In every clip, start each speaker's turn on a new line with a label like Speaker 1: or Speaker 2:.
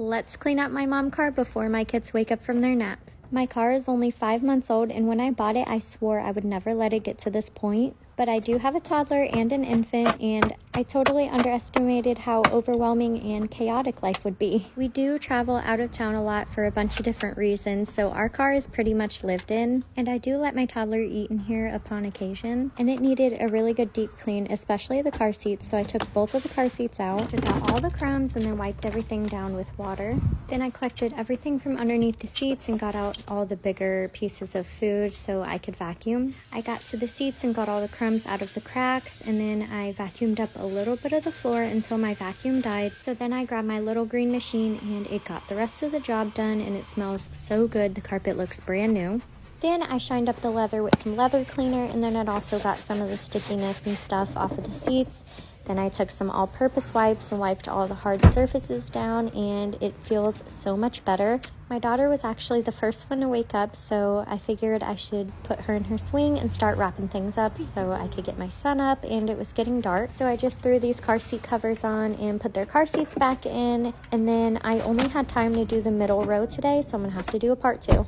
Speaker 1: Let's clean up my mom car before my kids wake up from their nap. My car is only 5 months old, and when I bought it, I swore I would never let it get to this point. But I do have a toddler and an infant, and I totally underestimated how overwhelming and chaotic life would be. We do travel out of town a lot for a bunch of different reasons, so our car is pretty much lived in, and I do let my toddler eat in here upon occasion, and it needed a really good deep clean, especially the car seats, so I took both of the car seats out, took out all the crumbs, and then wiped everything down with water. Then I collected everything from underneath the seats and got out all the bigger pieces of food so I could vacuum. I got to the seats and got all the crumbs out of the cracks, and then I vacuumed up a little bit of the floor until my vacuum died. So then I grabbed my little green machine and it got the rest of the job done, and it smells so good. The carpet looks brand new. Then I shined up the leather with some leather cleaner, and then it also got some of the stickiness and stuff off of the seats. Then I took some all-purpose wipes and wiped all the hard surfaces down, and it feels so much better. My daughter was actually the first one to wake up, so I figured I should put her in her swing and start wrapping things up so I could get my son up, and it was getting dark. So I just threw these car seat covers on and put their car seats back in, and then I only had time to do the middle row today, so I'm gonna have to do a part 2.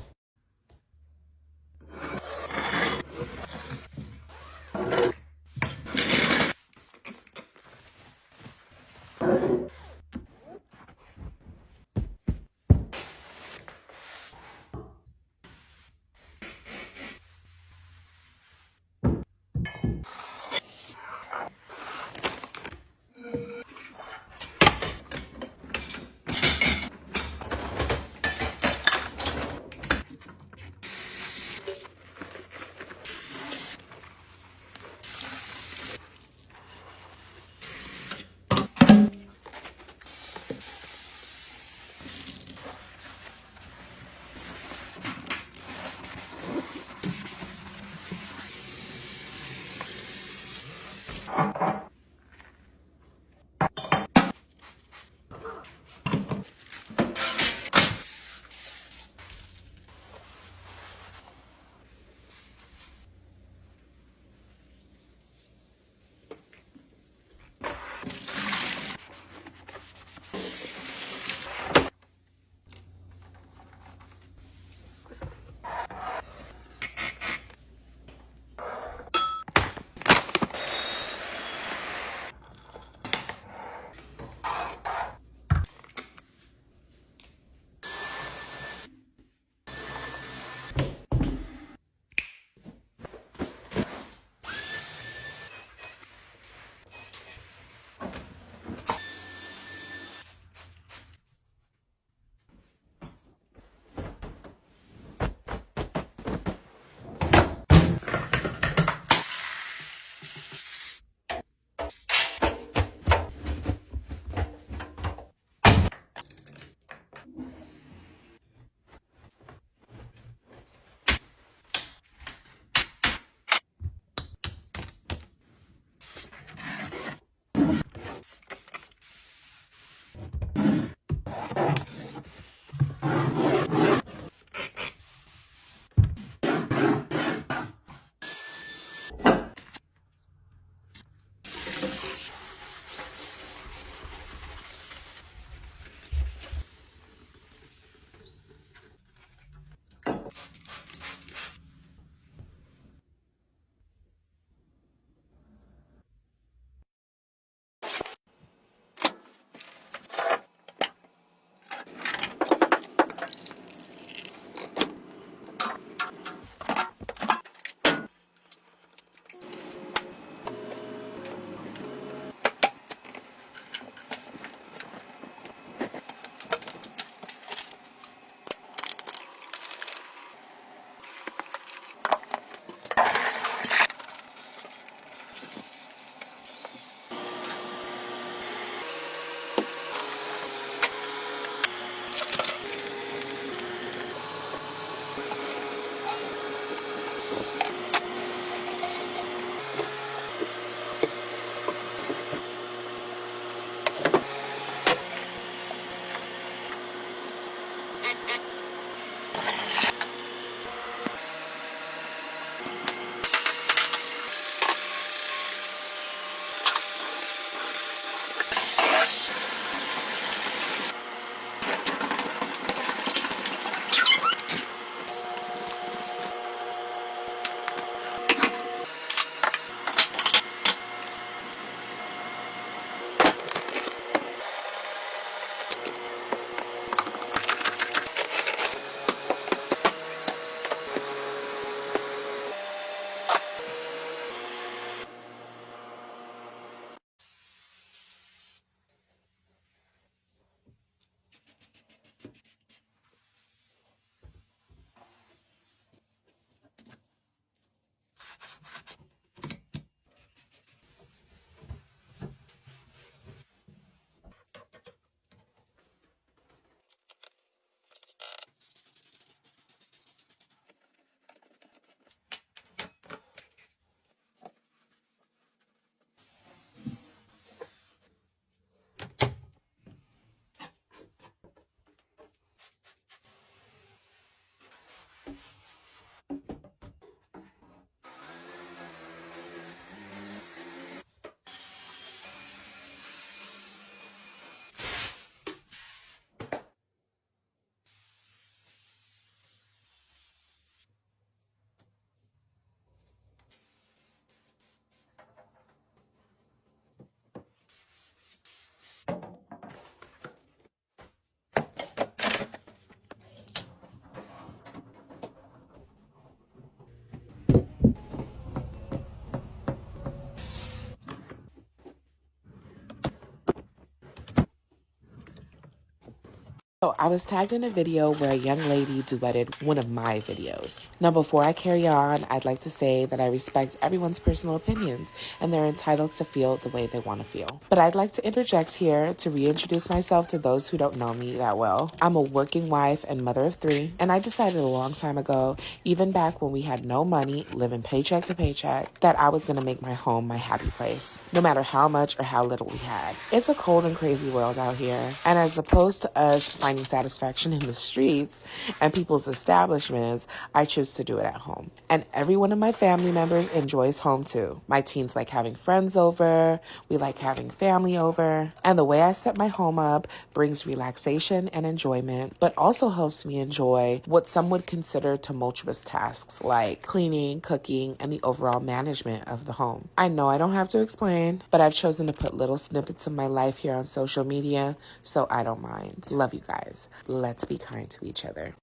Speaker 2: So I was tagged in a video where a young lady duetted one of my videos. Now, before I carry on, I'd like to say that I respect everyone's personal opinions and they're entitled to feel the way they want to feel. But I'd like to interject here to reintroduce myself to those who don't know me that well. I'm a working wife and mother of 3, and I decided a long time ago, even back when we had no money, living paycheck to paycheck, that I was going to make my home my happy place, no matter how much or how little we had. It's a cold and crazy world out here, and as opposed to us finding satisfaction in the streets and people's establishments, I choose to do it at home. And every one of my family members enjoys home too. My teens like having friends over, we like having family over, and the way I set my home up brings relaxation and enjoyment, but also helps me enjoy what some would consider tumultuous tasks like cleaning, cooking, and the overall management of the home. I know I don't have to explain, but I've chosen to put little snippets of my life here on social media, so I don't mind. Love you guys. Let's be kind to each other.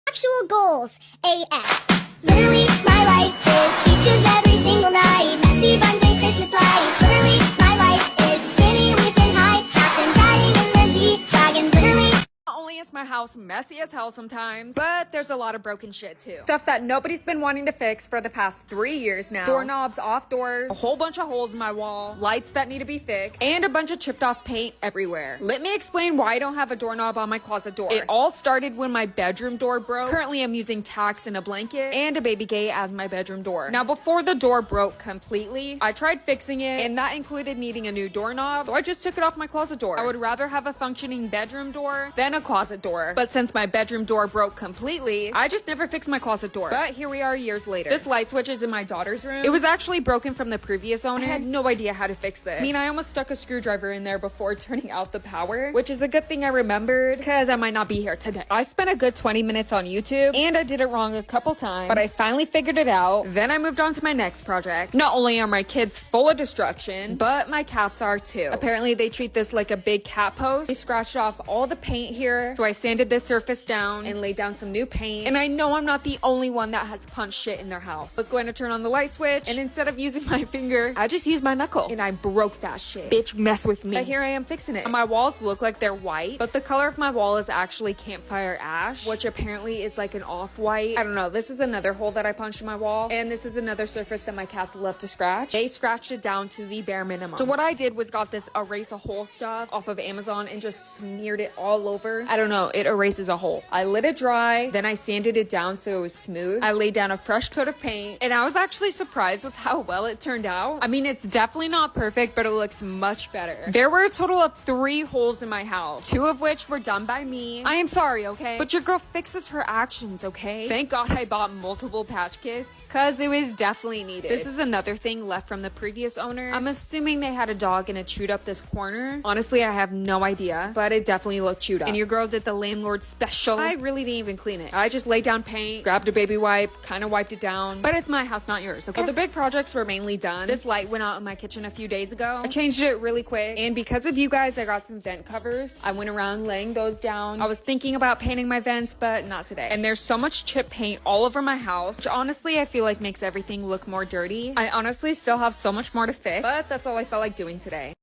Speaker 3: Actual goals, AF. Literally, my life is beaches every single night, messy buns and Christmas lights. Literally, my life is skinny, waist and high, fashion riding in the G-Wagon. Literally.
Speaker 4: Not only is my house messy as hell sometimes, but there's a lot of broken shit too. Stuff that nobody's been wanting to fix for the past 3 years now. Doorknobs off doors, a whole bunch of holes in my wall, lights that need to be fixed, and a bunch of chipped off paint everywhere. Let me explain why I don't have a doorknob on my closet door. It all started when my bedroom door broke. Currently I'm using tacks and a blanket and a baby gate as my bedroom door. Now before the door broke completely, I tried fixing it, and that included needing a new doorknob, so I just took it off my closet door. I would rather have a functioning bedroom door than a closet door. But since my bedroom door broke completely, I just never fixed my closet door. But here we are years later. This light switch is in my daughter's room. It was actually broken from the previous owner. I had no idea how to fix this. I mean, I almost stuck a screwdriver in there before turning out the power, which is a good thing I remembered because I might not be here today. I spent a good 20 minutes on YouTube and I did it wrong a couple times, but I finally figured it out. Then I moved on to my next project. Not only are my kids full of destruction, but my cats are too. Apparently they treat this like a big cat post. They scratched off all the paint here, so I sanded this surface down and laid down some new paint. And I know I'm not the only one that has punched shit in their house. I was going to turn on the light switch, and instead of using my finger, I just used my knuckle. And I broke that shit. Bitch, mess with me. But here I am fixing it. My walls look like they're white, but the color of my wall is actually campfire ash, which apparently is like an off-white. I don't know. This is another hole that I punched in my wall, and this is another surface that my cats love to scratch. They scratched it down to the bare minimum. So what I did was got this erase a hole stuff off of Amazon and just smeared it all over. I don't know. It erases a hole. I let it dry, then I sanded it down so it was smooth. I laid down a fresh coat of paint, and I was actually surprised with how well it turned out. I mean, it's definitely not perfect, but it looks much better. There were a total of 3 holes in my house, 2 of which were done by me. I am sorry, okay? But your girl fixes her actions, okay? Thank God I bought multiple patch kits, cause it was definitely needed. This is another thing left from the previous owner. I'm assuming they had a dog and it chewed up this corner. Honestly, I have no idea, but it definitely looked chewed up. And your girl did the landlord special. I really didn't even clean it. I just laid down paint, grabbed a baby wipe, kind of wiped it down. But it's my house, not yours, okay? But the big projects were mainly done. This light went out in my kitchen a few days ago. I changed it really quick, and because of you guys, I got some vent covers. I went around laying those down. I was thinking about painting my vents, but not today. And there's so much chip paint all over my house, which honestly I feel like makes everything look more dirty. I honestly still have so much more to fix, but that's all I felt like doing today.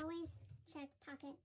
Speaker 3: Always check pockets.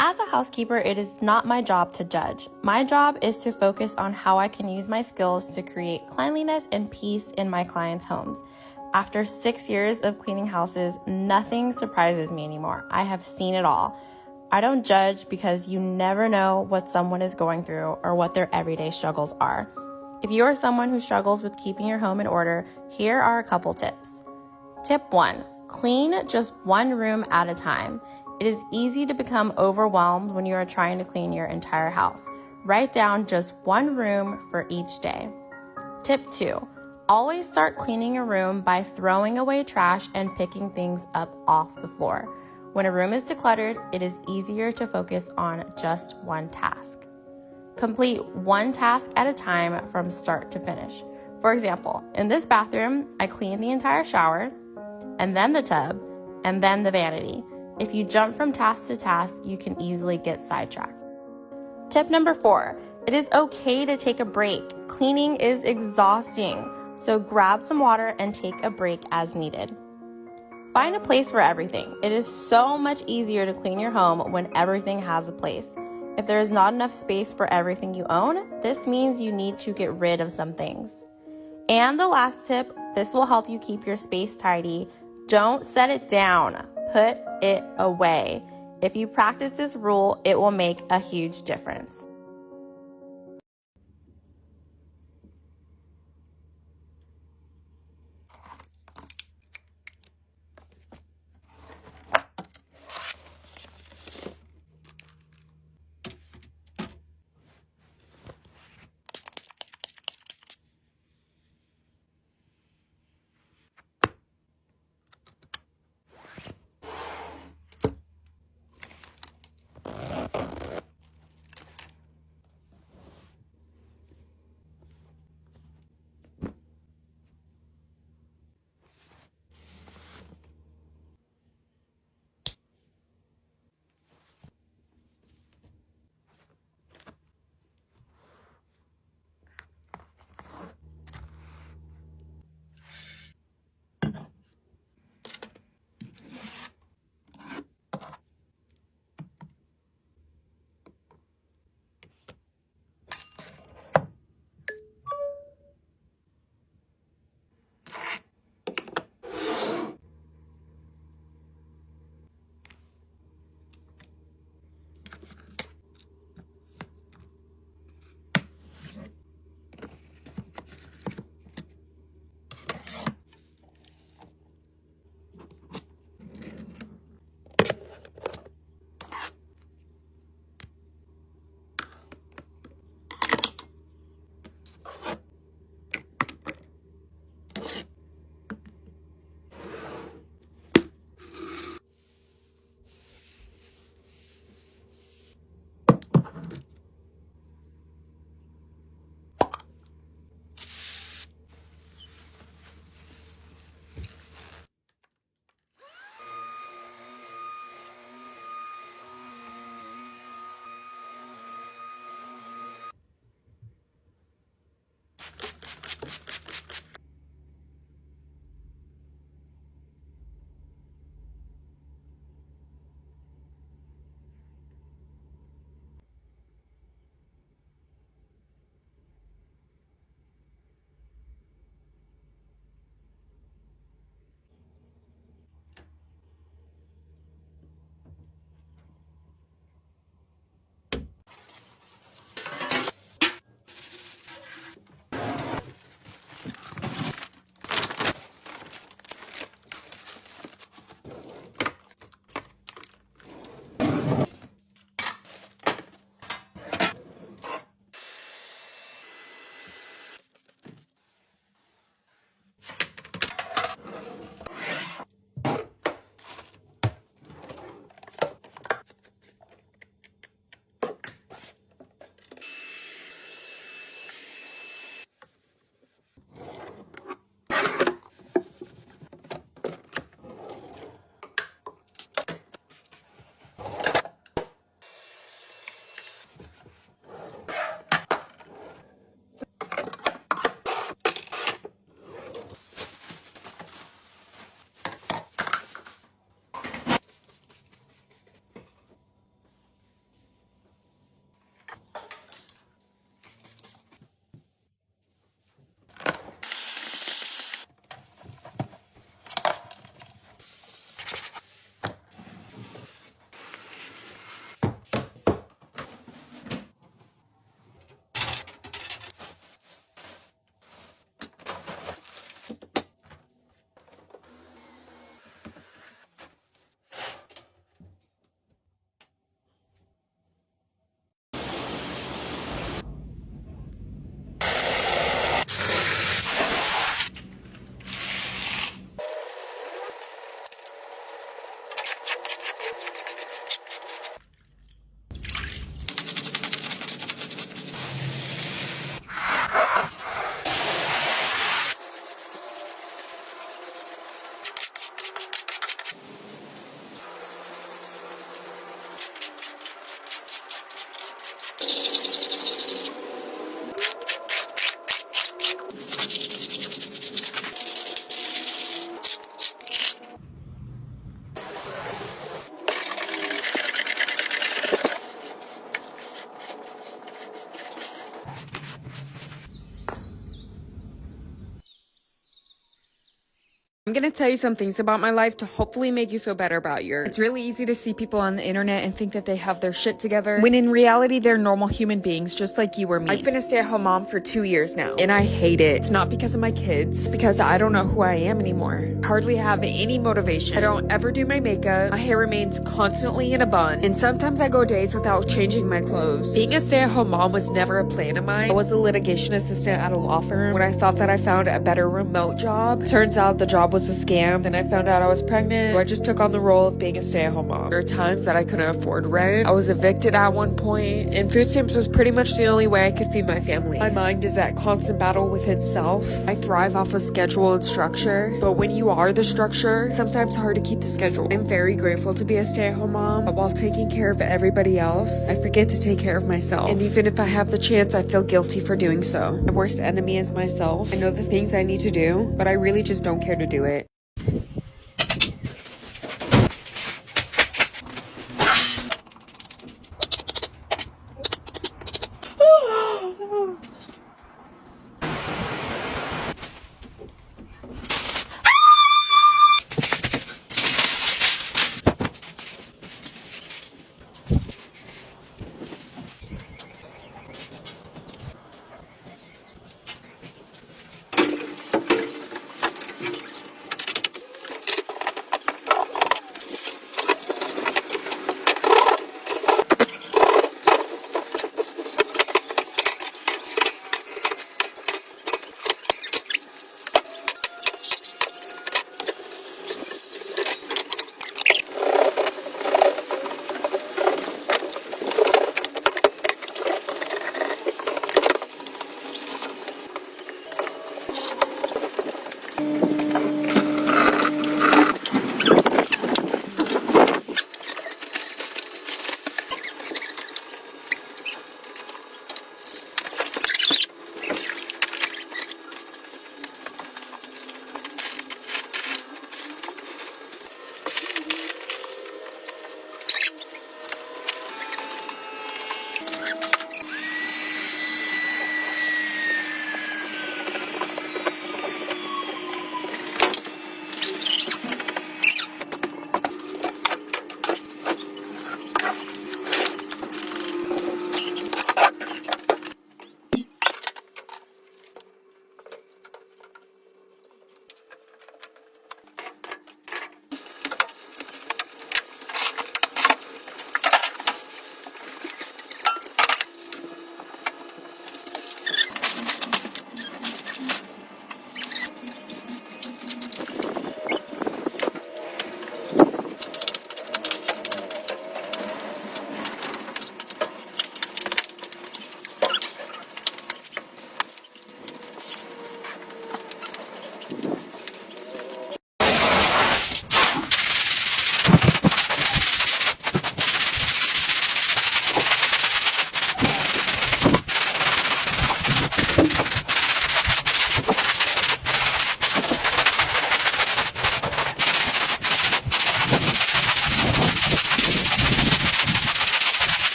Speaker 5: As a housekeeper, it is not my job to judge. My job is to focus on how I can use my skills to create cleanliness and peace in my clients' homes. After 6 years of cleaning houses, nothing surprises me anymore. I have seen it all. I don't judge because you never know what someone is going through or what their everyday struggles are. If you are someone who struggles with keeping your home in order, here are a couple tips. Tip 1, clean just one room at a time. It is easy to become overwhelmed when you are trying to clean your entire house. Write down just one room for each day. Tip 2, always start cleaning a room by throwing away trash and picking things up off the floor. When a room is decluttered, it is easier to focus on just one task. Complete one task at a time from start to finish. For example, in this bathroom, I cleaned the entire shower, and then the tub, and then the vanity. If you jump from task to task, you can easily get sidetracked. Tip number 4, it is okay to take a break. Cleaning is exhausting, so grab some water and take a break as needed. Find a place for everything. It is so much easier to clean your home when everything has a place. If there is not enough space for everything you own, this means you need to get rid of some things. And the last tip, this will help you keep your space tidy. Don't set it down. Put it away. If you practice this rule, it will make a huge difference.
Speaker 4: I'm gonna tell you some things about my life to hopefully make you feel better about yours. It's really easy to see people on the internet and think that they have their shit together, when in reality, they're normal human beings just like you or me. I've been a stay-at-home mom for 2 years now, and I hate it. It's not because of my kids, it's because I don't know who I am anymore. Hardly have any motivation. I don't ever do my makeup. My hair remains constantly in a bun, and sometimes I go days without changing my clothes. Being a stay-at-home mom was never a plan of mine. I was a litigation assistant at a law firm when I thought that I found a better remote job. Turns out the job was a scam. Then I found out I was pregnant, so I just took on the role of being a stay-at-home mom. There were times that I couldn't afford rent. I was evicted at one point, and food stamps was pretty much the only way I could feed my family. My mind is at constant battle with itself. I thrive off of schedule and structure, but when you are the structure, sometimes it's hard to keep the schedule. I'm very grateful to be a stay-at-home mom, but while taking care of everybody else, I forget to take care of myself. And even if I have the chance, I feel guilty for doing so. My worst enemy is myself. I know the things I need to do, but I really just don't care to do it.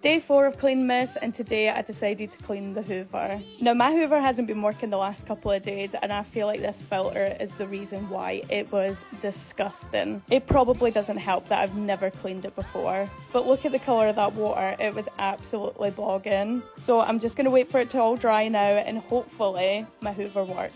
Speaker 6: day 4 of Cleanmas, and today I decided to clean the Hoover. Now my Hoover hasn't been working the last couple of days, and I feel like this filter is the reason why. It was disgusting. It probably doesn't help that I've never cleaned it before, but look at the colour of that water. It was absolutely blogging. So I'm just going to wait for it to all dry now, and hopefully my Hoover works.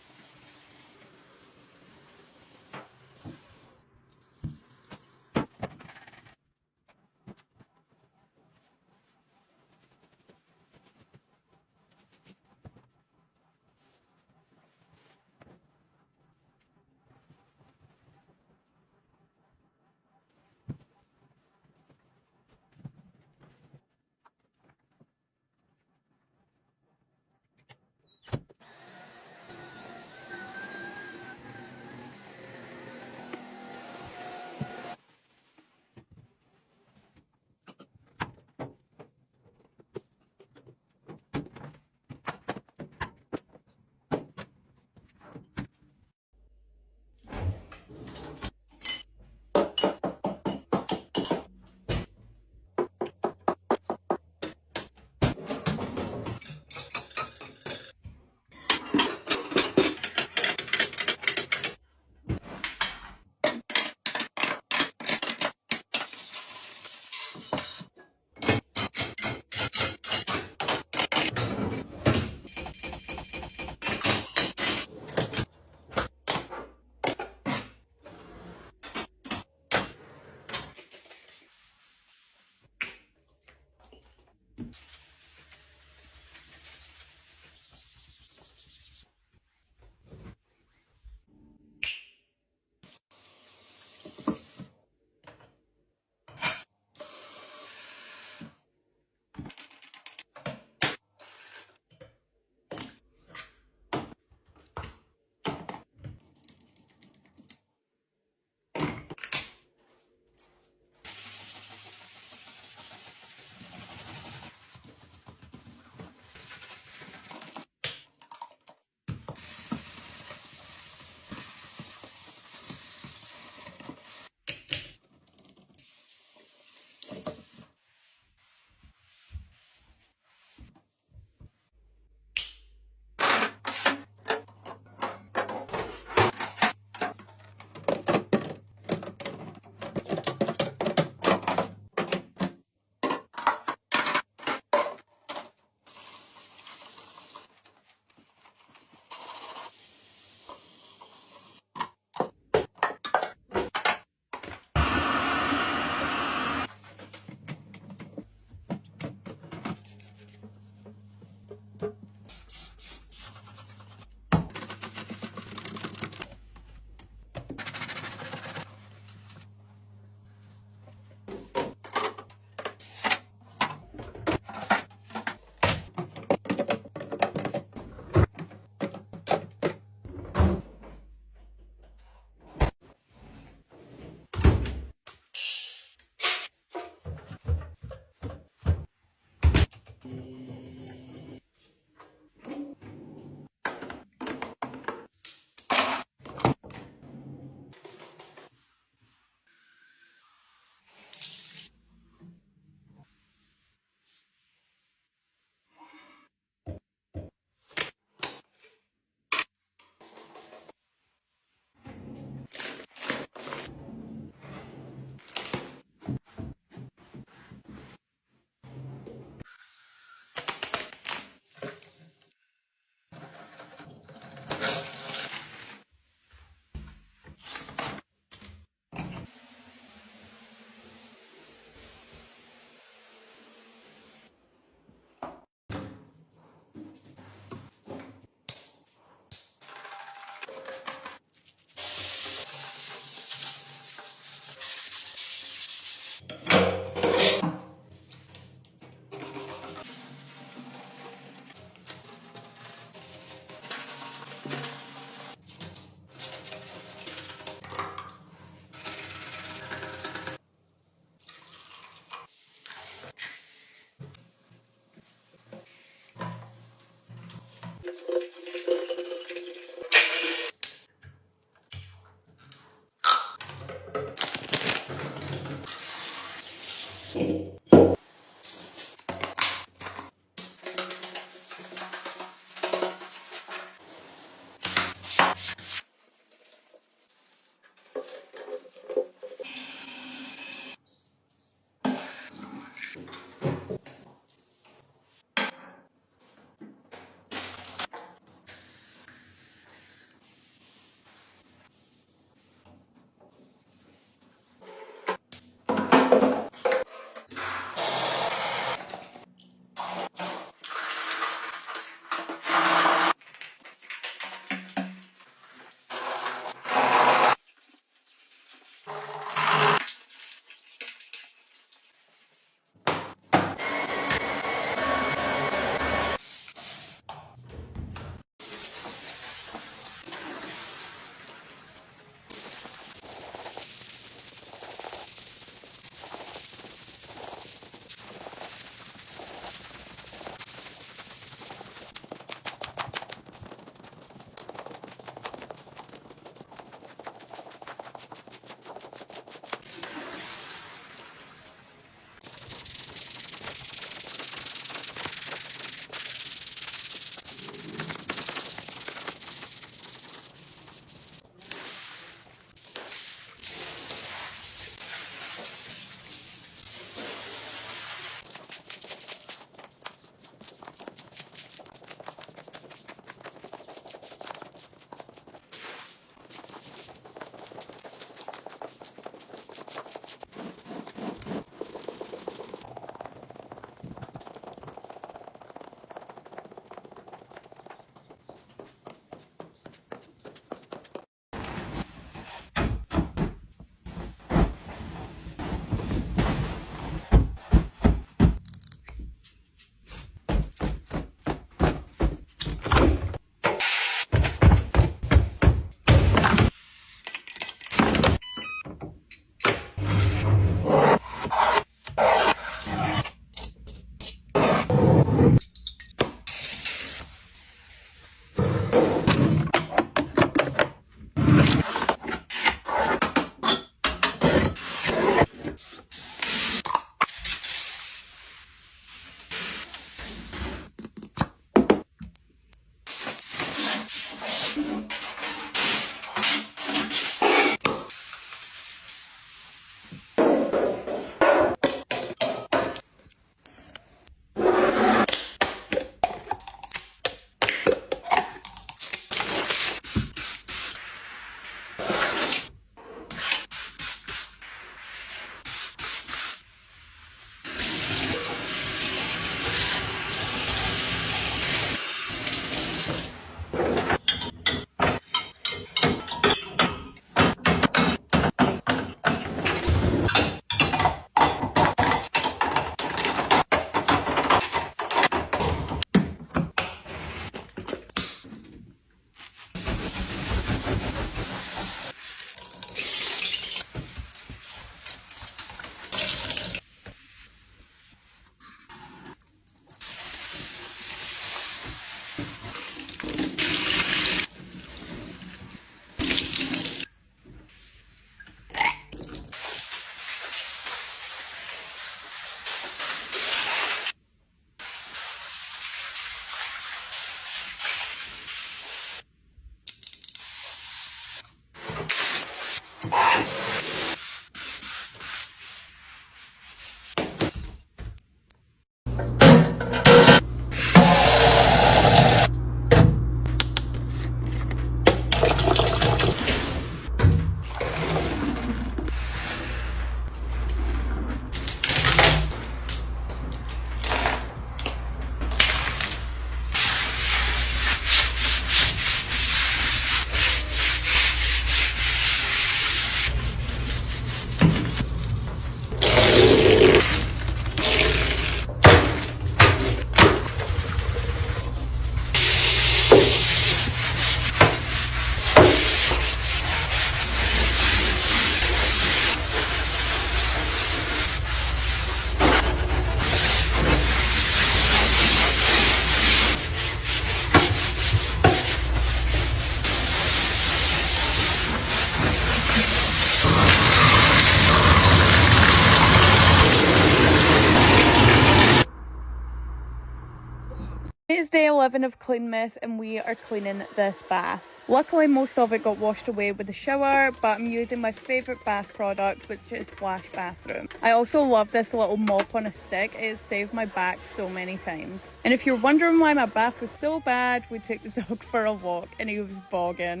Speaker 6: It's day 11 of Cleanmas and we are cleaning this bath. Luckily most of it got washed away with the shower, but I'm using my favourite bath product, which is Splash Bathroom. I also love this little mop on a stick. It saved my back so many times. And if you're wondering why my bath was so bad, we took the dog for a walk and he was bogging.